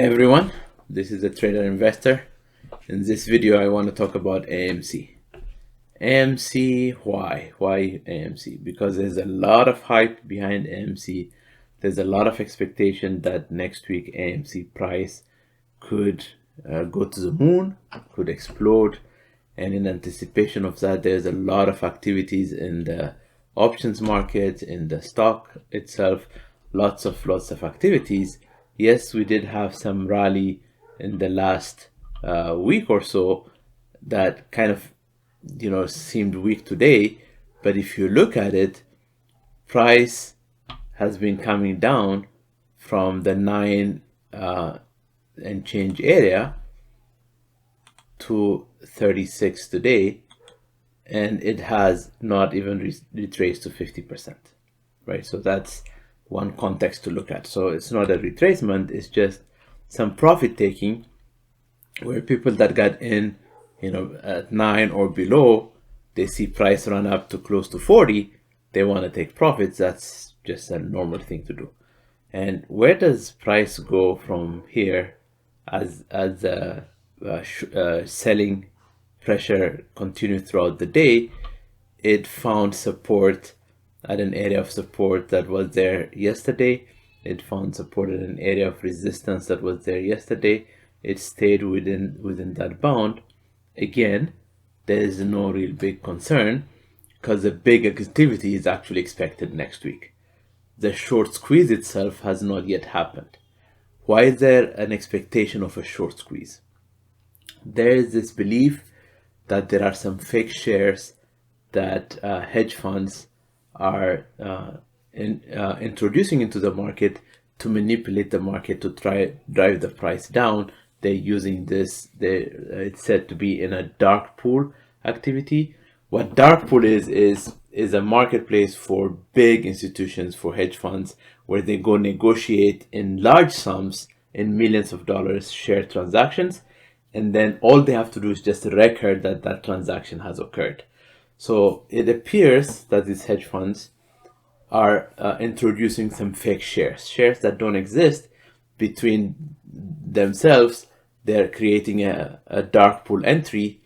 Hey everyone, this is a trader investor. In this video I want to talk about AMC. AMC, why? Why AMC? Because there's a lot of hype behind AMC. There's a lot of expectation that next week AMC price could go to the moon, could explode. And in anticipation of that, there's a lot of activities in the options market, in the stock itself, lots of activities. Yes, we did have some rally in the last week or so that kind of, seemed weak today. But if you look at it, price has been coming down from the 9 and change area to 36 today, and it has not even retraced to 50%, right? So that's one context to look at. So it's not a retracement, it's just some profit taking where people that got in, at 9 or below, they see price run up to close to 40, they want to take profits. That's just a normal thing to do. And where does price go from here as selling pressure continued throughout the day? It found support at an area of support that was there yesterday. It found support at an area of resistance that was there yesterday. It stayed within that bound. Again, there is no real big concern because the big activity is actually expected next week. The short squeeze itself has not yet happened. Why is there an expectation of a short squeeze? There is this belief that there are some fake shares that hedge funds are introducing into the market to manipulate the market to try drive the price down. They're using this, it's said to be in a dark pool activity. What dark pool is a marketplace for big institutions, for hedge funds, where they go negotiate in large sums, in millions of dollars, share transactions, and then all they have to do is just record that that transaction has occurred. So it appears that these hedge funds are introducing some fake shares that don't exist between themselves. They're creating a dark pool entry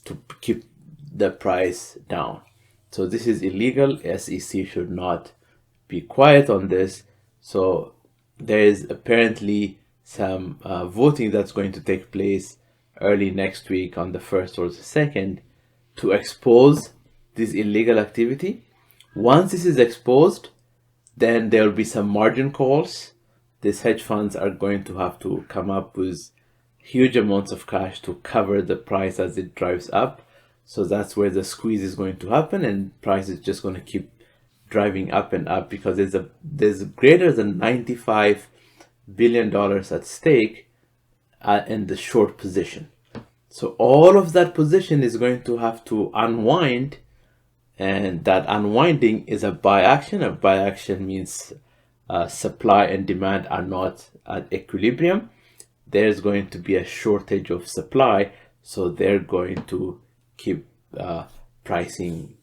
to keep the price down. So this is illegal. SEC should not be quiet on this. So there is apparently some voting that's going to take place early next week on the 1st or the 2nd to expose this illegal activity. Once this is exposed, then there will be some margin calls. These hedge funds are going to have to come up with huge amounts of cash to cover the price as it drives up. So that's where the squeeze is going to happen, and price is just going to keep driving up and up because there's greater than $95 billion at stake in the short position. So all of that position is going to have to unwind, and that unwinding is a buy action. A buy action means supply and demand are not at equilibrium. There's going to be a shortage of supply, so they're going to keep pricing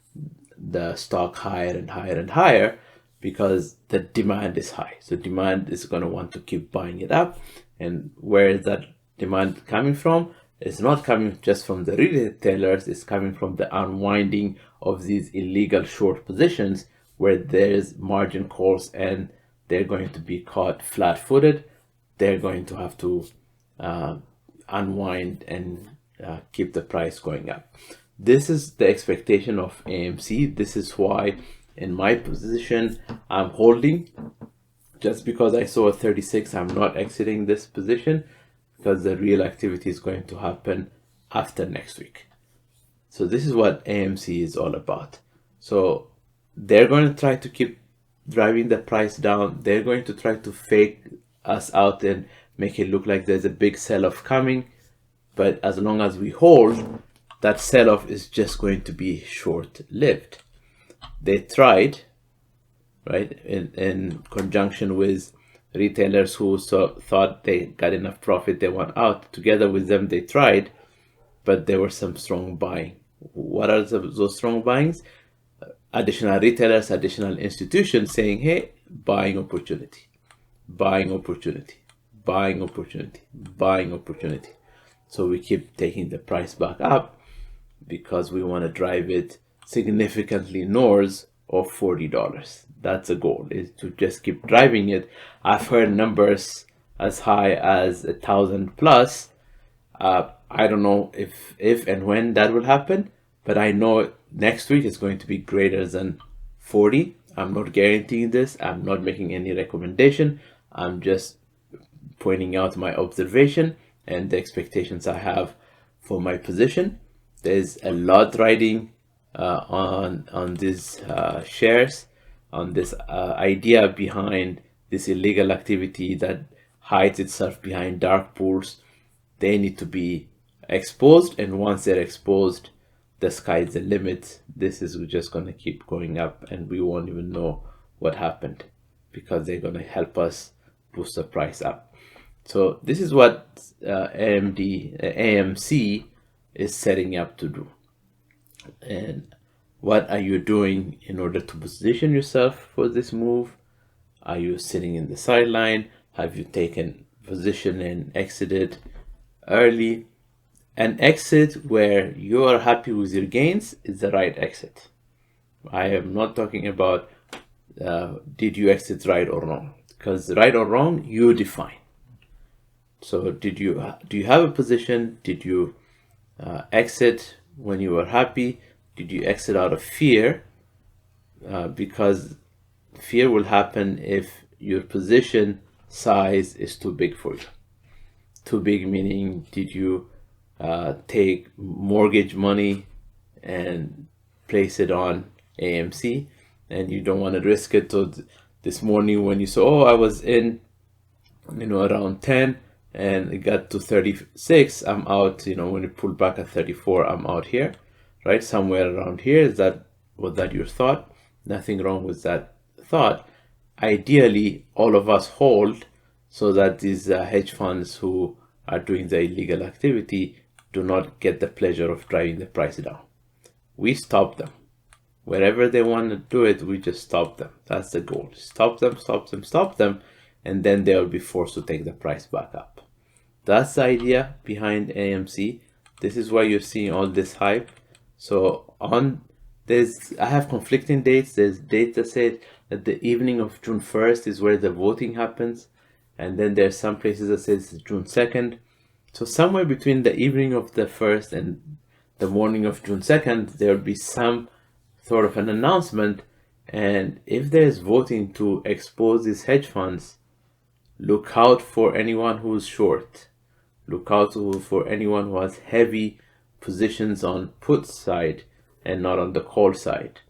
the stock higher and higher and higher because the demand is high. So demand is going to want to keep buying it up. And where is that demand coming from? It's not coming just from the retailers, it's coming from the unwinding of these illegal short positions where there's margin calls and they're going to be caught flat-footed. They're going to have to unwind and keep the price going up. This is the expectation of AMC. This is why in my position I'm holding. Just because I saw a 36, I'm not exiting this position because the real activity is going to happen after next week. So this is what AMC is all about. So they're going to try to keep driving the price down. They're going to try to fake us out and make it look like there's a big sell-off coming. But as long as we hold, that sell-off is just going to be short-lived. They tried, right, in conjunction with retailers who thought they got enough profit, they want out. Together with them, they tried, but there were some strong buying. What are those strong buyings? Additional retailers, additional institutions saying, hey, buying opportunity, buying opportunity, buying opportunity, buying opportunity. So we keep taking the price back up because we want to drive it significantly north of $40. That's a goal, is to just keep driving it. I've heard numbers as high as 1,000 plus. I don't know if and when that will happen, but I know next week is going to be greater than 40. I'm not guaranteeing this. I'm not making any recommendation. I'm just pointing out my observation and the expectations I have for my position. There's a lot riding on these shares, on this idea behind this illegal activity that hides itself behind dark pools. They need to be exposed, and once they're exposed, the sky's the limit. This is just going to keep going up, and we won't even know what happened because they're going to help us boost the price up. So this is what AMC is setting up to do. And what are you doing in order to position yourself for this move? Are you sitting in the sideline? Have you taken position and exited early? An exit where you are happy with your gains is the right exit. I am not talking about did you exit right or wrong, because right or wrong you define. So do you have a position? Did you exit when you were happy? Did you exit out of fear? Because fear will happen if your position size is too big for you. Too big meaning, did you take mortgage money and place it on AMC, and you don't want to risk it? So this morning when you saw, I was in, around 10 and it got to 36, I'm out. When it pulled back at 34, I'm out here, right? Somewhere around here. Was that your thought? Nothing wrong with that thought. Ideally, all of us hold so that these hedge funds who are doing the illegal activity do not get the pleasure of driving the price down. We stop them. Wherever they want to do it, we just stop them. That's the goal. Stop them, and then they'll be forced to take the price back up. That's the idea behind AMC. This is why you're seeing all this hype. So I have conflicting dates. There's dates that say that the evening of June 1st is where the voting happens. And then there's some places that says June 2nd. So somewhere between the evening of the 1st and the morning of June 2nd, there'll be some sort of an announcement. And if there's voting to expose these hedge funds, look out for anyone who's short. Look out for anyone who has heavy positions on put side and not on the call side.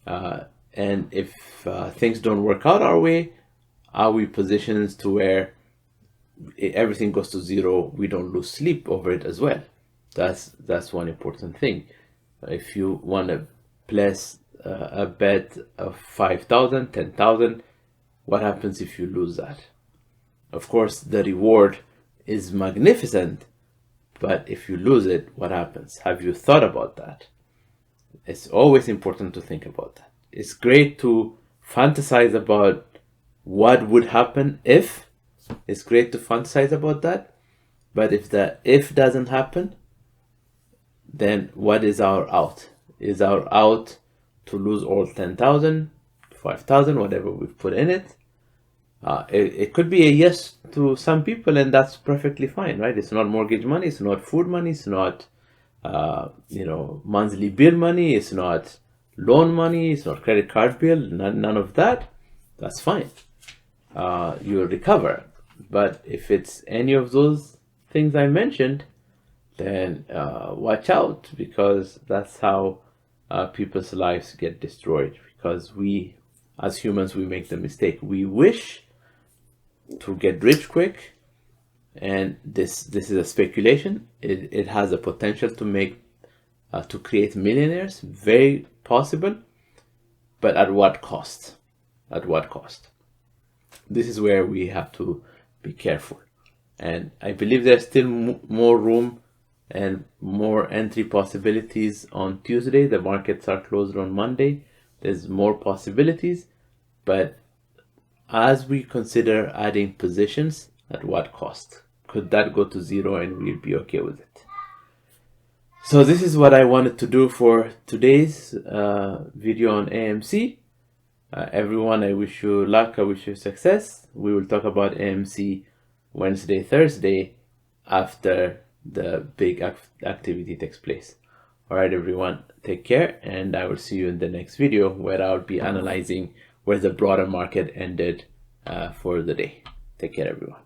And if things don't work out our way, are we positions to where everything goes to zero? We don't lose sleep over it as well. That's one important thing. If you want to place a bet of 5,000, 10,000, what happens if you lose that? Of course, the reward is magnificent, but if you lose it, what happens? Have you thought about that? It's always important to think about that. It's great to fantasize about what would happen if. It's great to fantasize about that, but if the if doesn't happen, then what is our out? Is our out to lose all 10,000, 5,000, whatever we've put in it? It could be a yes to some people, and that's perfectly fine, right? It's not mortgage money, it's not food money, it's not monthly bill money, it's not loan money, it's not credit card bill, none of that. That's fine. You'll recover. But if it's any of those things I mentioned, then watch out, because that's how people's lives get destroyed. Because we, as humans, we make the mistake. We wish to get rich quick, and this is a speculation. It has a potential to create millionaires, very possible, but at what cost? At what cost? This is where we have to be careful. And I believe there's still more room and more entry possibilities on Tuesday. The markets are closed on Monday. There's more possibilities, but as we consider adding positions, At what cost? Could that go to zero and we'll be okay with it? So this is what I wanted to do for today's video on AMC. Everyone, I wish you luck, I wish you success. We will talk about AMC Wednesday, Thursday after the big activity takes place. All right, everyone, take care, and I will see you in the next video where I'll be analyzing where the broader market ended for the day. Take care, everyone.